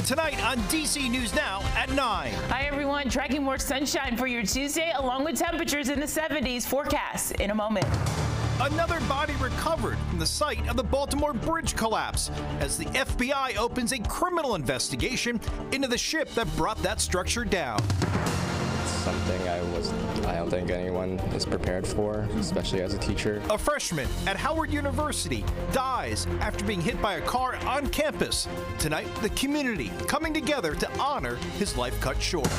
tonight on DC News Now at 9. Hi, everyone. Tracking more sunshine for your Tuesday, along with temperatures in the 70s. Forecast in a moment. Another body recovered from the site of the Baltimore Bridge collapse as the FBI opens a criminal investigation into the ship that brought that structure down. Something I don't think anyone is prepared for, especially as a teacher. A freshman at Howard University dies after being hit by a car on campus. Tonight, the community coming together to honor his life cut short.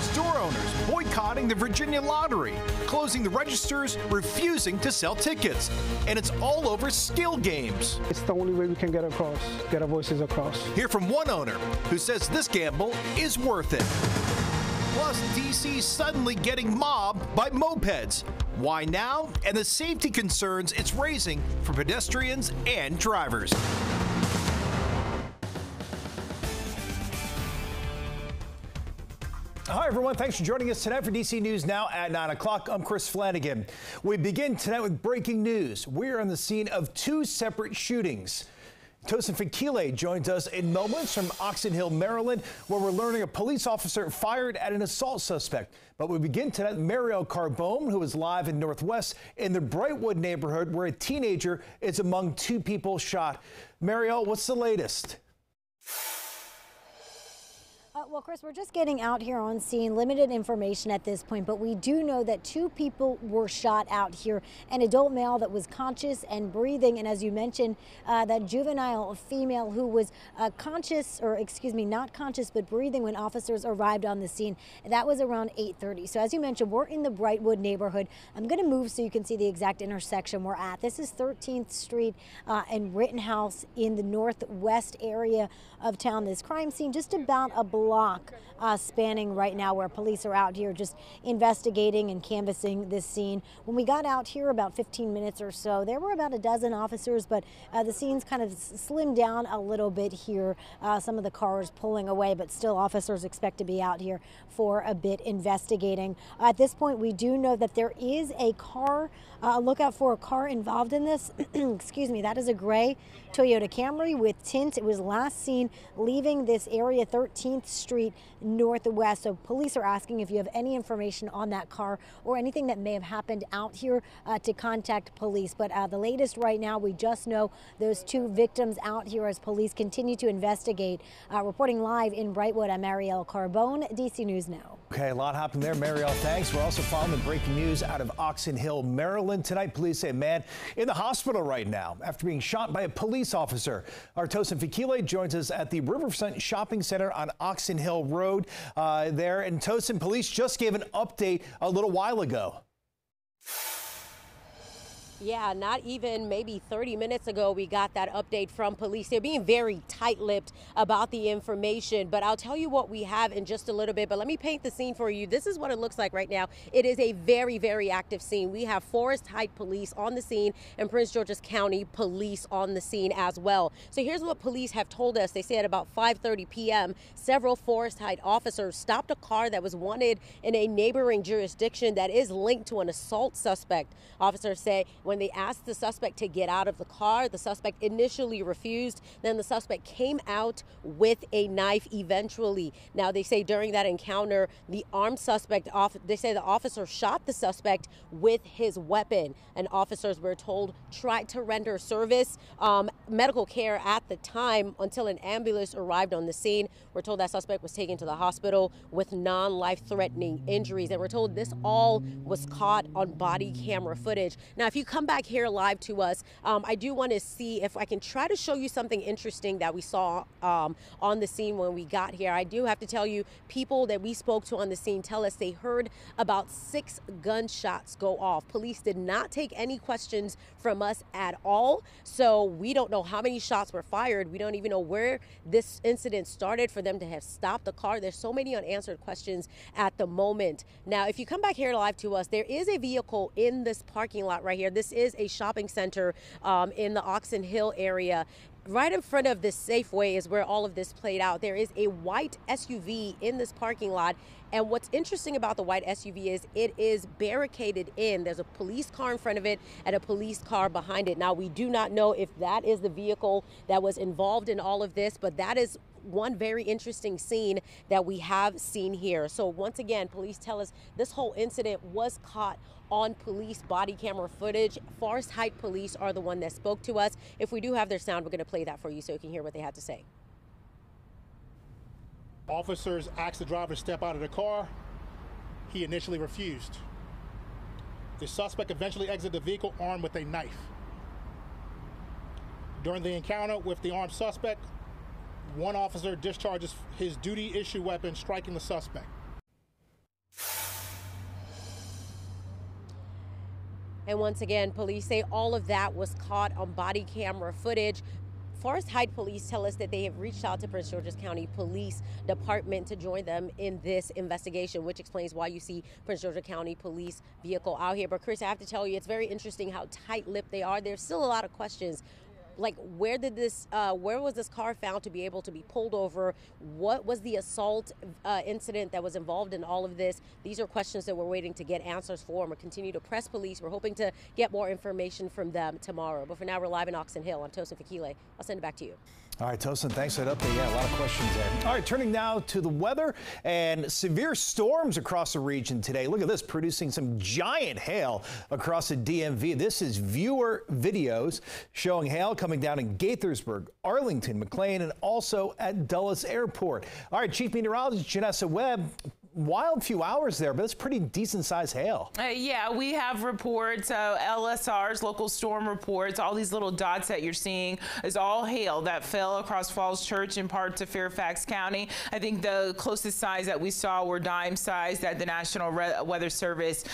Store owners boycotting the Virginia lottery, closing the registers, refusing to sell tickets. And it's all over skill games. It's the only way we can get our voices across. Hear from one owner who says this gamble is worth it. Plus, DC suddenly getting mobbed by mopeds. Why now? And the safety concerns it's raising for pedestrians and drivers. Hi, everyone. Thanks for joining us tonight for DC News Now at 9 o'clock. I'm Chris Flanagan. We begin tonight with breaking news. We're on the scene of two separate shootings. Tosin Fakile joins us in moments from Oxen Hill, Maryland, where we're learning a police officer fired at an assault suspect. But we begin tonight with Mariel Carbone, who is live in Northwest in the Brightwood neighborhood, where a teenager is among two people shot. Mariel, what's the latest? Well, Chris, we're just getting out here on scene, limited information at this point, but we do know that two people were shot out here, an adult male that was conscious and breathing, and as you mentioned, that juvenile female who was not conscious, but breathing when officers arrived on the scene. That was around 8:30. So as you mentioned, we're in the Brightwood neighborhood. I'm going to move so you can see the exact intersection we're at. This is 13th Street and Rittenhouse in the northwest area of town. This crime scene just about a block spanning right now, where police are out here just investigating and canvassing this scene. When we got out here about 15 minutes or so, there were about a dozen officers, but the scene's kind of slimmed down a little bit here. Some of the cars pulling away, but still officers expect to be out here for a bit investigating. At this point, we do know that there is a car, look out for a car involved in this. Excuse me, that is a gray Toyota Camry with tint. It was last seen leaving this area, 13th Street Northwest. So police are asking if you have any information on that car or anything that may have happened out here to contact police. But the latest right now, we just know those two victims out here as police continue to investigate. Reporting live in Brightwood, I'm Mariel Carbone, DC News Now. Okay, a lot happened there, Mariel. Thanks. We're also following the breaking news out of Oxen Hill, Maryland. Tonight, police say a man in the hospital right now after being shot by a police officer. Our Tosin Fakile joins us at the Riverfront Shopping Center on Oxen Hill Road there. And Tosin, police just gave an update a little while ago. Yeah, not even maybe 30 minutes ago, we got that update from police. They're being very tight-lipped about the information, but I'll tell you what we have in just a little bit. But let me paint the scene for you. This is what it looks like right now. It is a very, very active scene. We have Forest Heights Police on the scene and Prince George's County Police on the scene as well. So here's what police have told us. They say at about 5:30 p.m., several Forest Heights officers stopped a car that was wanted in a neighboring jurisdiction that is linked to an assault suspect. Officers say when they asked the suspect to get out of the car, the suspect initially refused. Then the suspect came out with a knife eventually. Now, they say during that encounter, the armed suspect, they say the officer shot the suspect with his weapon. And officers were told tried to render service, medical care at the time until an ambulance arrived on the scene. We're told that suspect was taken to the hospital with non-life-threatening injuries. And we're told this all was caught on body camera footage. Now, if you come back here live to us, I do want to see if I can try to show you something interesting that we saw on the scene when we got here. I do have to tell you, people that we spoke to on the scene tell us they heard about 6 gunshots go off. Police did not take any questions from us at all, so we don't know how many shots were fired. We don't even know where this incident started for them to have stopped the car. There's so many unanswered questions at the moment. Now, if you come back here live to us, there is a vehicle in this parking lot right here. This is a shopping center in the Oxen Hill area. Right in front of this Safeway is where all of this played out. There is a white SUV in this parking lot. And what's interesting about the white SUV is it is barricaded in. There's a police car in front of it and a police car behind it. Now, we do not know if that is the vehicle that was involved in all of this, but that is one very interesting scene that we have seen here. So once again, police tell us this whole incident was caught on police body camera footage. Forest Heights police are the one that spoke to us. If we do have their sound, we're going to play that for you so you can hear what they had to say. Officers asked the driver to step out of the car. He initially refused. The suspect eventually exited the vehicle armed with a knife. During the encounter with the armed suspect, one officer discharges his duty-issue weapon, striking the suspect. And once again, police say all of that was caught on body camera footage. Forest Heights police tell us that they have reached out to Prince George's County Police Department to join them in this investigation, which explains why you see Prince George's County Police vehicle out here. But Chris, I have to tell you, it's very interesting how tight-lipped they are. There's still a lot of questions. Like, where was this car found to be able to be pulled over? What was the assault incident that was involved in all of this? These are questions that we're waiting to get answers for, and we'll continue to press police. We're hoping to get more information from them tomorrow. But for now, we're live in Oxen Hill. I'm Tosin Fakile. I'll send it back to you. All right, Tosin, thanks for that update. Yeah, a lot of questions there. All right, turning now to the weather and severe storms across the region today. Look at this, producing some giant hail across the DMV. This is viewer videos showing hail coming down in Gaithersburg, Arlington, McLean, and also at Dulles Airport. All right, Chief Meteorologist Janessa Webb. Wild few hours there, but it's pretty decent sized hail. Yeah, we have reports, LSRs, local storm reports. All these little dots that you're seeing is all hail that fell across Falls Church and parts of Fairfax County. I think the closest size that we saw were dime size that the National Weather Service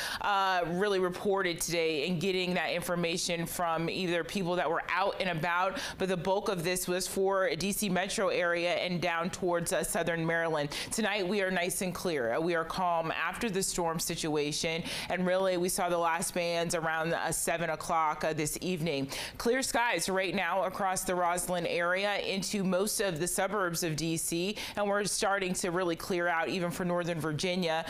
really reported today, and getting that information from either people that were out and about, but the bulk of this was for DC metro area and down towards southern Maryland. Tonight we are nice and clear. We are calm after the storm situation, and really we saw the last bands around 7 o'clock this evening. Clear skies right now across the Roslyn area into most of the suburbs of DC, and we're starting to really clear out even for Northern Virginia,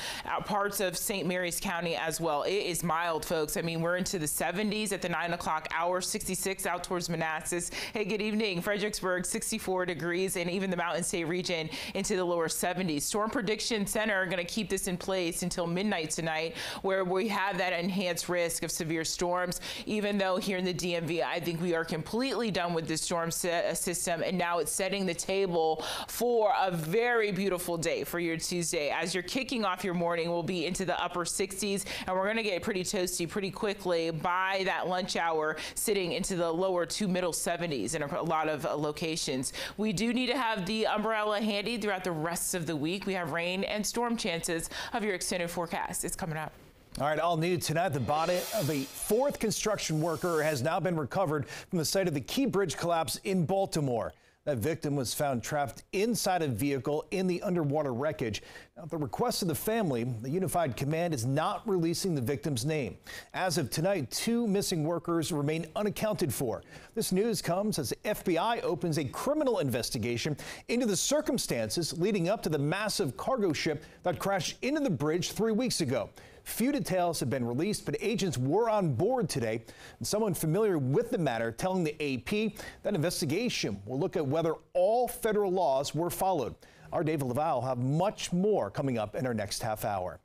parts of St. Mary's County as well. It is mild, folks. I mean, we're into the 70s at the 9 o'clock hour, 66 out towards Manassas. Hey, good evening. Fredericksburg, 64 degrees, and even the Mountain State region into the lower 70s. Storm Prediction Center going to keep this in place until midnight tonight, where we have that enhanced risk of severe storms. Even though here in the DMV, I think we are completely done with this storm system, and now it's setting the table for a very beautiful day for your Tuesday. As you're kicking off your morning, we'll be into the upper 60s, and we're going to get pretty toasty pretty quickly by that lunch hour, sitting into the lower to middle 70s in a lot of locations. We do need to have the umbrella handy throughout the rest of the week. We have rain and storm chances of your extended forecast. It's coming up. All right, all new tonight, the body of a fourth construction worker has now been recovered from the site of the Key Bridge collapse in Baltimore. That victim was found trapped inside a vehicle in the underwater wreckage. Now, at the request of the family, the Unified Command is not releasing the victim's name. As of tonight, 2 missing workers remain unaccounted for. This news comes as the FBI opens a criminal investigation into the circumstances leading up to the massive cargo ship that crashed into the bridge 3 weeks ago. Few details have been released, but agents were on board today. And someone familiar with the matter telling the AP that investigation will look at whether all federal laws were followed. Our David Laval will have much more coming up in our next half hour.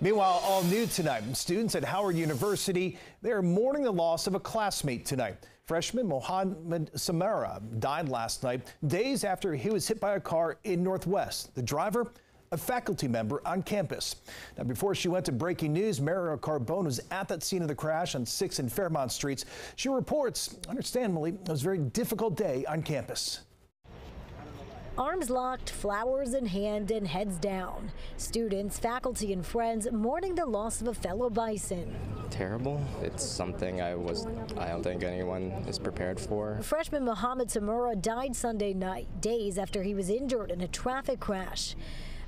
Meanwhile, all new tonight, students at Howard University, they are mourning the loss of a classmate tonight. Freshman Mohammed Samara died last night, days after he was hit by a car in Northwest. The driver, a faculty member on campus. Now, before she went to breaking news, Mario Carbone was at that scene of the crash on 6th and Fairmont Streets. She reports, understandably, it was a very difficult day on campus. Arms locked, flowers in hand, and heads down. Students, faculty, and friends mourning the loss of a fellow Bison. Terrible. It's something I don't think anyone is prepared for. Freshman Mohammed Samura died Sunday night, days after he was injured in a traffic crash.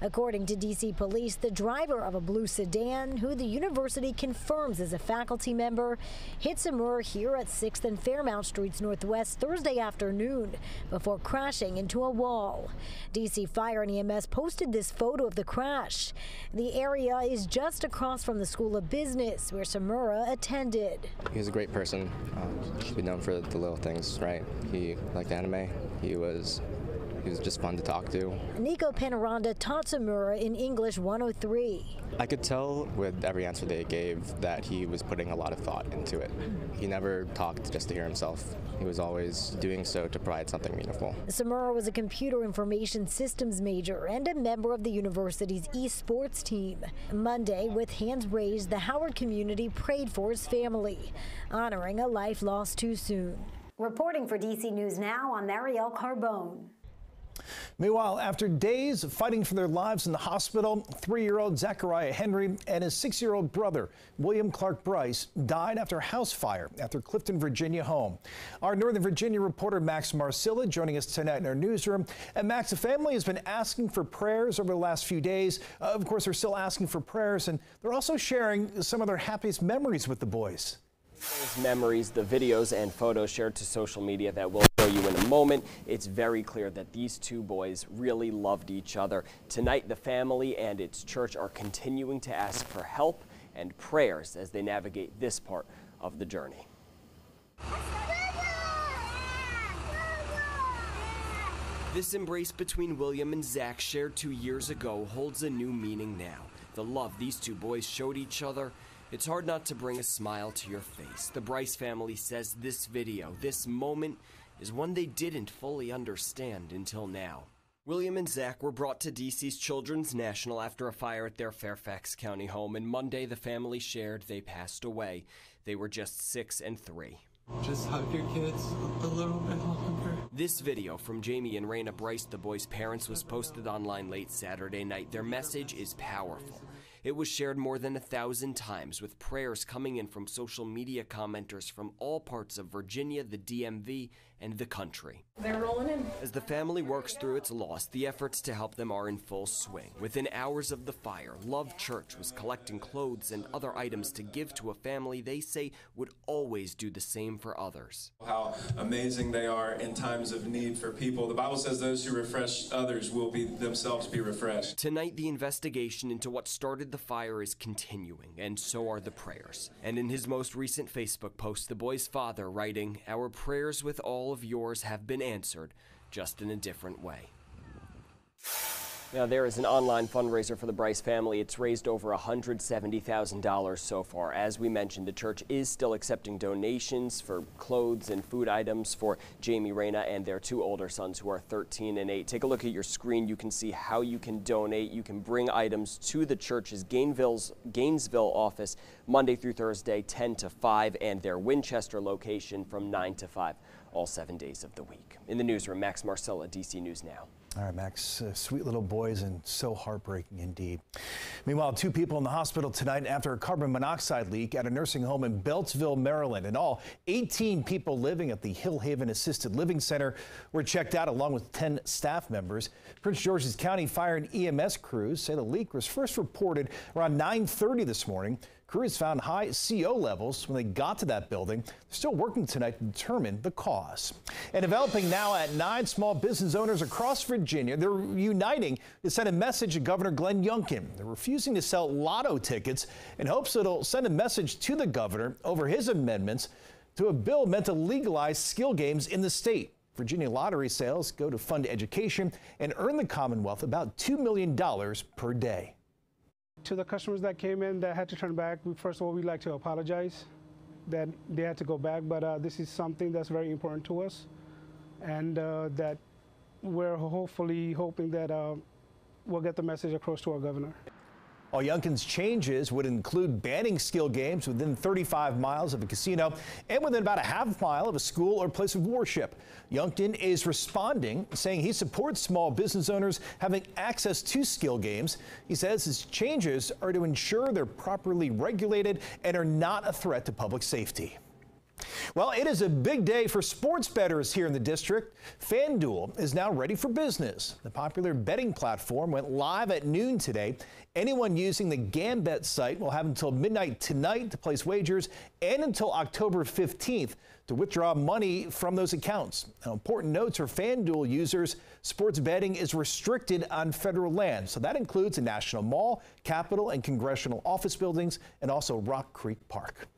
According to D.C. police, the driver of a blue sedan, who the university confirms is a faculty member, hit Samur here at 6th and Fairmount Streets Northwest Thursday afternoon before crashing into a wall. D.C. Fire and EMS posted this photo of the crash. The area is just across from the School of Business, where Samura attended. He was a great person. Should be known for the little things, right? He liked anime. He was He was just fun to talk to. Nico Panaranda taught Samura in English 103. I could tell with every answer they gave that he was putting a lot of thought into it. He never talked just to hear himself. He was always doing so to provide something meaningful. Samura was a computer information systems major and a member of the university's esports team. Monday, with hands raised, the Howard community prayed for his family, honoring a life lost too soon. Reporting for DC News Now, I'm Marielle Carbone. Meanwhile, after days of fighting for their lives in the hospital, 3-year-old Zachariah Henry and his 6-year-old brother, William Clark Bryce, died after a house fire at their Clifton, Virginia home. Our Northern Virginia reporter Max Marcilla joining us tonight in our newsroom. And Max, the family has been asking for prayers over the last few days. Of course, they're still asking for prayers, and they're also sharing some of their happiest memories with the boys. Those memories, the videos and photos shared to social media that we'll show you in a moment. It's very clear that these two boys really loved each other. Tonight, the family and its church are continuing to ask for help and prayers as they navigate this part of the journey. This embrace between William and Zach, shared 2 years ago, holds a new meaning now. The love these two boys showed each other, it's hard not to bring a smile to your face. The Bryce family says this video, this moment, is one they didn't fully understand until now. William and Zach were brought to DC's Children's National after a fire at their Fairfax County home, and Monday the family shared they passed away. They were just 6 and 3. Just hug your kids a little bit longer. This video from Jamie and Raina Bryce, the boys' parents, was posted online late Saturday night. Their message is powerful. It was shared more than 1,000 times, with prayers coming in from social media commenters from all parts of Virginia, the DMV, and the country. They're rolling in. As the family works through its loss, the efforts to help them are in full swing. Within hours of the fire, Love Church was collecting clothes and other items to give to a family they say would always do the same for others. How amazing they are in times of need for people. The Bible says those who refresh others will themselves be refreshed. Tonight, the investigation into what started the fire is continuing, and so are the prayers. And in his most recent Facebook post, the boy's father writing, "Our prayers with all of yours have been answered, just in a different way." Now, there is an online fundraiser for the Bryce family. It's raised over $170,000 so far. As we mentioned, the church is still accepting donations for clothes and food items for Jamie, Raina, and their 2 older sons who are 13 and 8. Take a look at your screen. You can see how you can donate. You can bring items to the church's Gainesville office Monday through Thursday, 10 to 5, and their Winchester location from 9 to 5, all 7 days of the week. In the newsroom, Max Marcilla, DC News Now. All right, Max, sweet little boys and so heartbreaking indeed. Meanwhile, 2 people in the hospital tonight after a carbon monoxide leak at a nursing home in Beltsville, Maryland. In all, 18 people living at the Hill Haven Assisted Living Center were checked out along with 10 staff members. Prince George's County Fire and EMS crews say the leak was first reported around 9:30 this morning. Crews found high CO levels when they got to that building. They're still working tonight to determine the cause. And developing now at 9 small business owners across Virginia. They're uniting to send a message to Governor Glenn Youngkin. They're refusing to sell lotto tickets in hopes it'll send a message to the governor over his amendments to a bill meant to legalize skill games in the state. Virginia lottery sales go to fund education and earn the Commonwealth about $2 million per day. To the customers that came in that had to turn back, first of all, we'd like to apologize that they had to go back, but this is something that's very important to us, and that we're hoping that we'll get the message across to our governor. All Youngkin's changes would include banning skill games within 35 miles of a casino and within about a half mile of a school or place of worship. Youngkin is responding, saying he supports small business owners having access to skill games. He says his changes are to ensure they're properly regulated and are not a threat to public safety. Well, it is a big day for sports bettors here in the district. FanDuel is now ready for business. The popular betting platform went live at noon today. Anyone using the Gambit site will have until midnight tonight to place wagers and until October 15th to withdraw money from those accounts. Now, important notes for FanDuel users: sports betting is restricted on federal land, so that includes the National Mall, Capitol, and Congressional office buildings, and also Rock Creek Park.